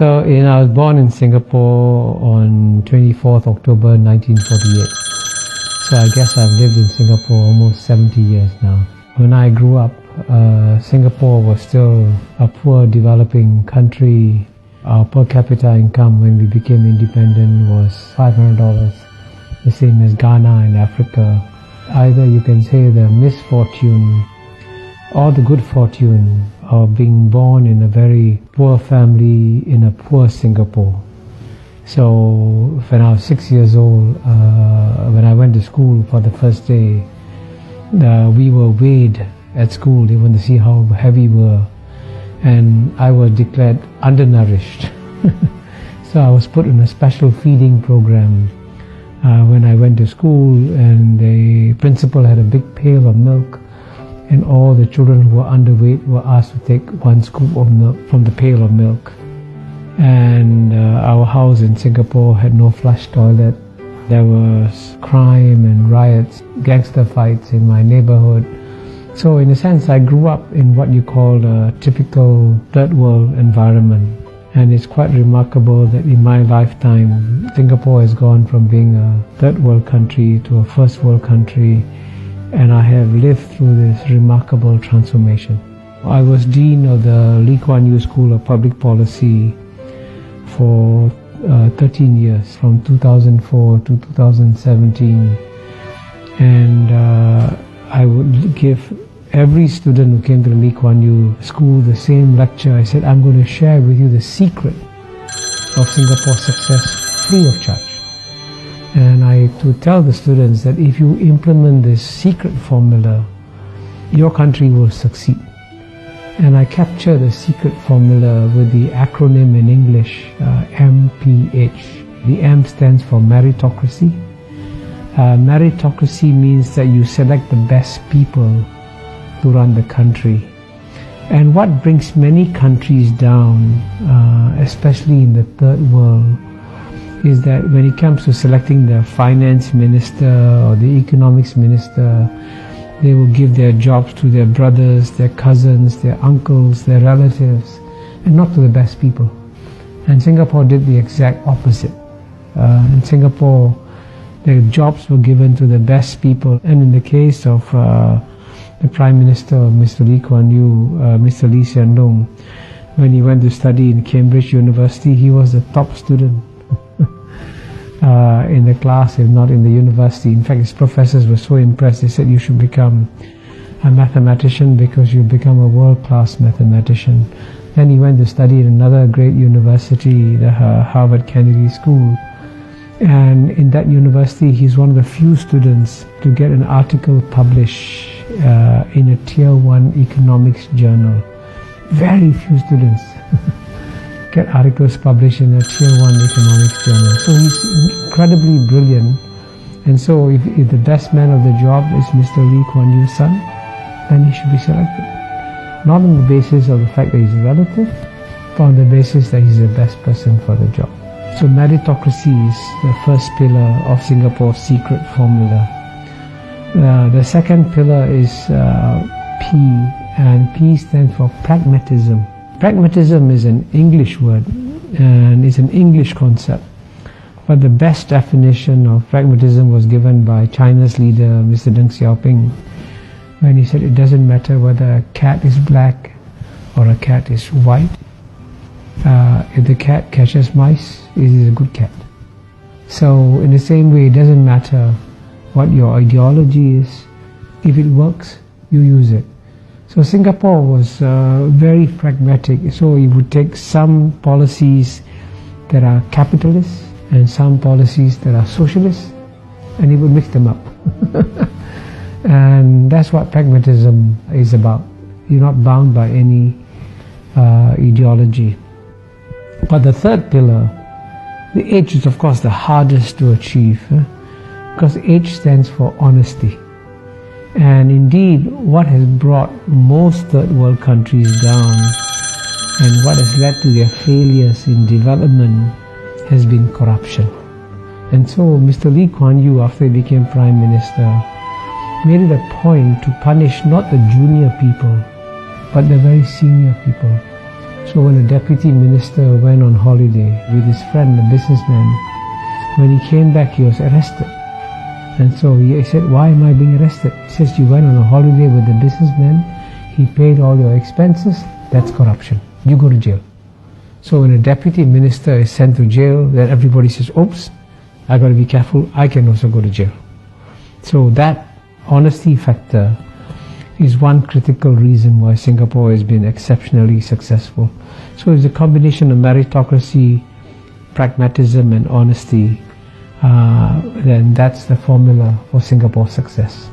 So, I was born in Singapore on 24th October 1948. So I guess I've lived in Singapore almost 70 years now. When I grew up, Singapore was still a poor developing country. Our per capita income when we became independent was $500, the same as Ghana in Africa. Either you can say the misfortune or the good fortune of being born in a very poor family in a poor Singapore. So when I was 6 years old, when I went to school for the first day, we were weighed at school. They wanted to see how heavy we were. And I was declared undernourished. So I was put in a special feeding program when I went to school, and the principal had a big pail of milk, and all the children who were underweight were asked to take one scoop of milk from the pail of milk. And our house in Singapore had no flush toilet. There was crime and riots, gangster fights in my neighborhood. So in a sense, I grew up in what you call a typical third world environment. And it's quite remarkable that in my lifetime, Singapore has gone from being a third world country to a first world country. And I have lived through this remarkable transformation. I was Dean of the Lee Kuan Yew School of Public Policy for 13 years, from 2004 to 2017. And I would give every student who came to the Lee Kuan Yew School the same lecture. I said, I'm going to share with you the secret of Singapore's success free of charge. And I to tell the students that if you implement this secret formula, your country will succeed. And I capture the secret formula with the acronym in English, MPH. The M stands for meritocracy. Meritocracy means that you select the best people to run the country. And what brings many countries down, especially in the third world, is that when it comes to selecting the finance minister or the economics minister, they will give their jobs to their brothers, their cousins, their uncles, their relatives, and not to the best people. And Singapore did the exact opposite. In Singapore, the jobs were given to the best people. And in the case of the Prime Minister, Mr. Lee Kuan Yew, Mr. Lee Hsien Loong, when he went to study in Cambridge University, he was the top student in the class, if not in the university. In fact, his professors were so impressed, they said, you should become a mathematician because you'll become a world-class mathematician. Then he went to study in another great university, the Harvard Kennedy School. And in that university, he's one of the few students to get an article published in a Tier 1 economics journal. Very few students get articles published in a Tier 1 economics journal. So he's incredibly brilliant. And so if the best man of the job is Mr. Lee Kuan Yew's son, then he should be selected. Not on the basis of the fact that he's a relative, but on the basis that he's the best person for the job. So meritocracy is the first pillar of Singapore's secret formula. The second pillar is P, and P stands for pragmatism. Pragmatism is an English word, and it's an English concept. But the best definition of pragmatism was given by China's leader, Mr. Deng Xiaoping, when he said it doesn't matter whether a cat is black or a cat is white. If the cat catches mice, it is a good cat. So in the same way, it doesn't matter what your ideology is. If it works, you use it. So Singapore was very pragmatic. So it would take some policies that are capitalist and some policies that are socialist, and it would mix them up. And that's what pragmatism is about. You're not bound by any ideology. But the third pillar, the H is of course the hardest to achieve, because H stands for honesty. And indeed, what has brought most third world countries down and what has led to their failures in development has been corruption. And so Mr. Lee Kuan Yew, after he became Prime Minister, made it a point to punish not the junior people, but the very senior people. So when a deputy minister went on holiday with his friend, a businessman, when he came back, he was arrested. And so he said, why am I being arrested? He says, you went on a holiday with the businessman, he paid all your expenses, that's corruption. You go to jail. So when a deputy minister is sent to jail, then everybody says, oops, I got to be careful, I can also go to jail. So that honesty factor is one critical reason why Singapore has been exceptionally successful. So it's a combination of meritocracy, pragmatism and honesty, then that's the formula for Singapore's success.